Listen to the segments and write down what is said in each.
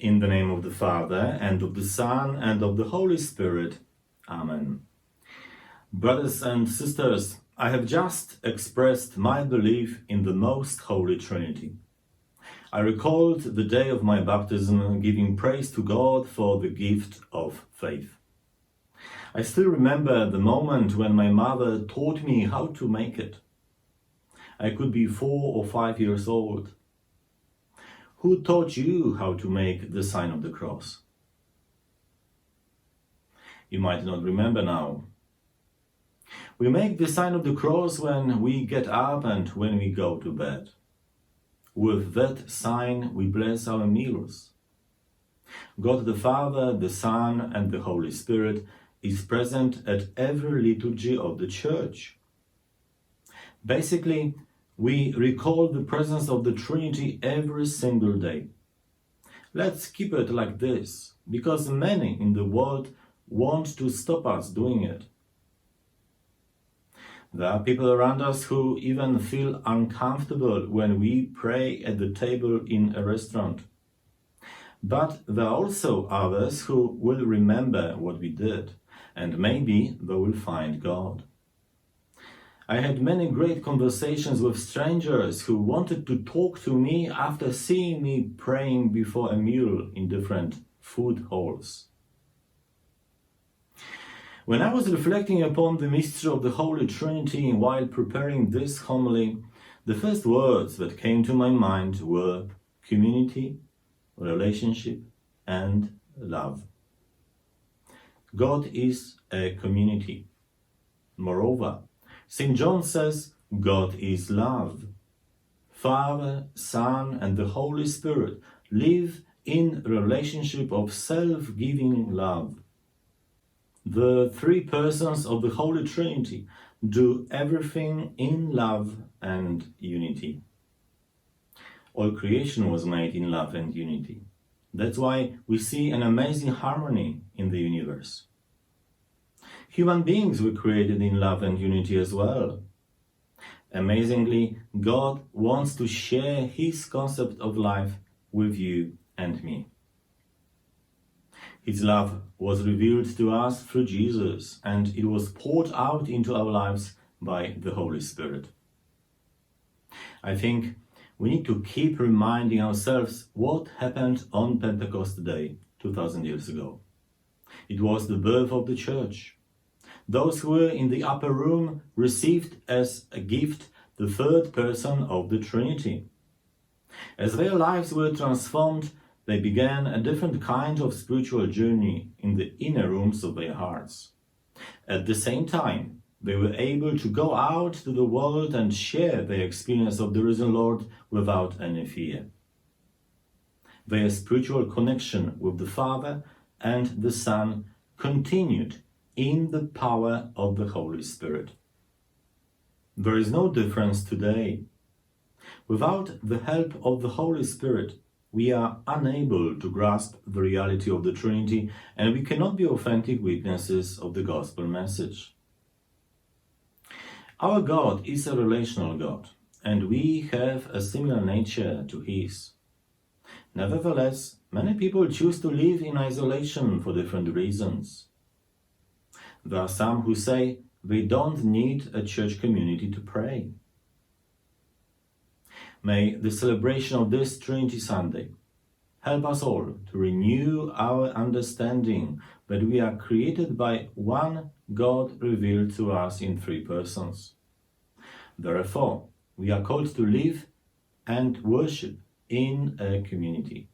In the name of the Father, and of the Son, and of the Holy Spirit. Amen. Brothers and sisters, I have just expressed my belief in the Most Holy Trinity. I recalled the day of my baptism, giving praise to God for the gift of faith. I still remember the moment when my mother taught me how to make it. I could be 4 or 5 years old. Who taught you how to make the sign of the cross? You might not remember now. We make the sign of the cross when we get up and when we go to bed. With that sign, we bless our meals. God the Father, the Son, and the Holy Spirit is present at every liturgy of the Church. Basically, we recall the presence of the Trinity every single day. Let's keep it like this, because many in the world want to stop us doing it. There are people around us who even feel uncomfortable when we pray at the table in a restaurant. But there are also others who will remember what we did, and maybe they will find God. I had many great conversations with strangers who wanted to talk to me after seeing me praying before a meal in different food halls. When I was reflecting upon the mystery of the Holy Trinity while preparing this homily, the first words that came to my mind were community, relationship, and love. God is a community. Moreover, St. John says, God is love. Father, Son, and the Holy Spirit live in a relationship of self-giving love. The three persons of the Holy Trinity do everything in love and unity. All creation was made in love and unity. That's why we see an amazing harmony in the universe. Human beings were created in love and unity as well. Amazingly, God wants to share His concept of life with you and me. His love was revealed to us through Jesus, and it was poured out into our lives by the Holy Spirit. I think we need to keep reminding ourselves what happened on Pentecost Day 2000 years ago. It was the birth of the Church. Those who were in the upper room received as a gift the third person of the Trinity. As their lives were transformed, they began a different kind of spiritual journey in the inner rooms of their hearts. At the same time, they were able to go out to the world and share their experience of the risen Lord without any fear. Their spiritual connection with the Father and the Son continued in the power of the Holy Spirit. There is no difference today. Without the help of the Holy Spirit, we are unable to grasp the reality of the Trinity, and we cannot be authentic witnesses of the gospel message. Our God is a relational God, and we have a similar nature to His. Nevertheless, many people choose to live in isolation for different reasons. There are some who say they don't need a church community to pray. May the celebration of this Trinity Sunday help us all to renew our understanding that we are created by one God revealed to us in three persons. Therefore, we are called to live and worship in a community.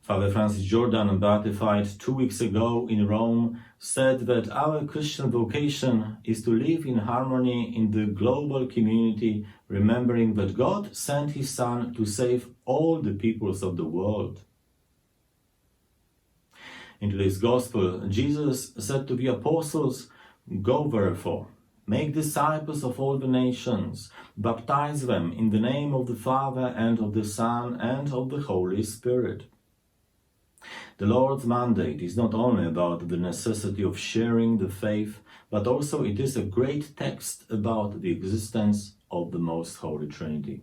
Father Francis Jordan, beatified 2 weeks ago in Rome, said that our Christian vocation is to live in harmony in the global community, remembering that God sent His Son to save all the peoples of the world. In today's Gospel, Jesus said to the apostles, "Go therefore, make disciples of all the nations, baptize them in the name of the Father and of the Son and of the Holy Spirit." The Lord's mandate is not only about the necessity of sharing the faith, but also it is a great text about the existence of the Most Holy Trinity.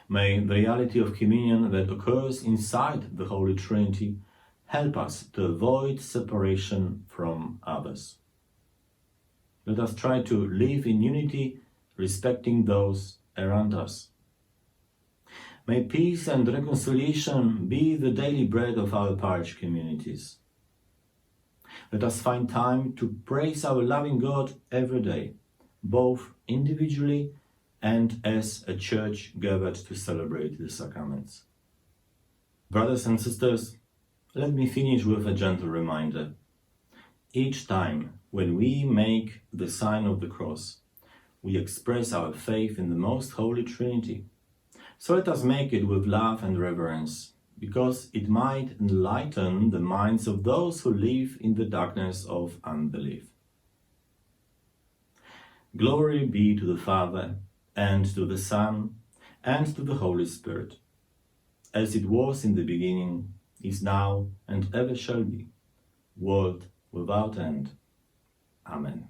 May the reality of communion that occurs inside the Holy Trinity help us to avoid separation from others. Let us try to live in unity, respecting those around us. May peace and reconciliation be the daily bread of our parish communities. Let us find time to praise our loving God every day, both individually and as a church gathered to celebrate the sacraments. Brothers and sisters, let me finish with a gentle reminder. Each time when we make the sign of the cross, we express our faith in the most Holy Trinity. So let us make it with love and reverence, because it might enlighten the minds of those who live in the darkness of unbelief. Glory be to the Father, and to the Son, and to the Holy Spirit, as it was in the beginning, is now, and ever shall be, world without end. Amen.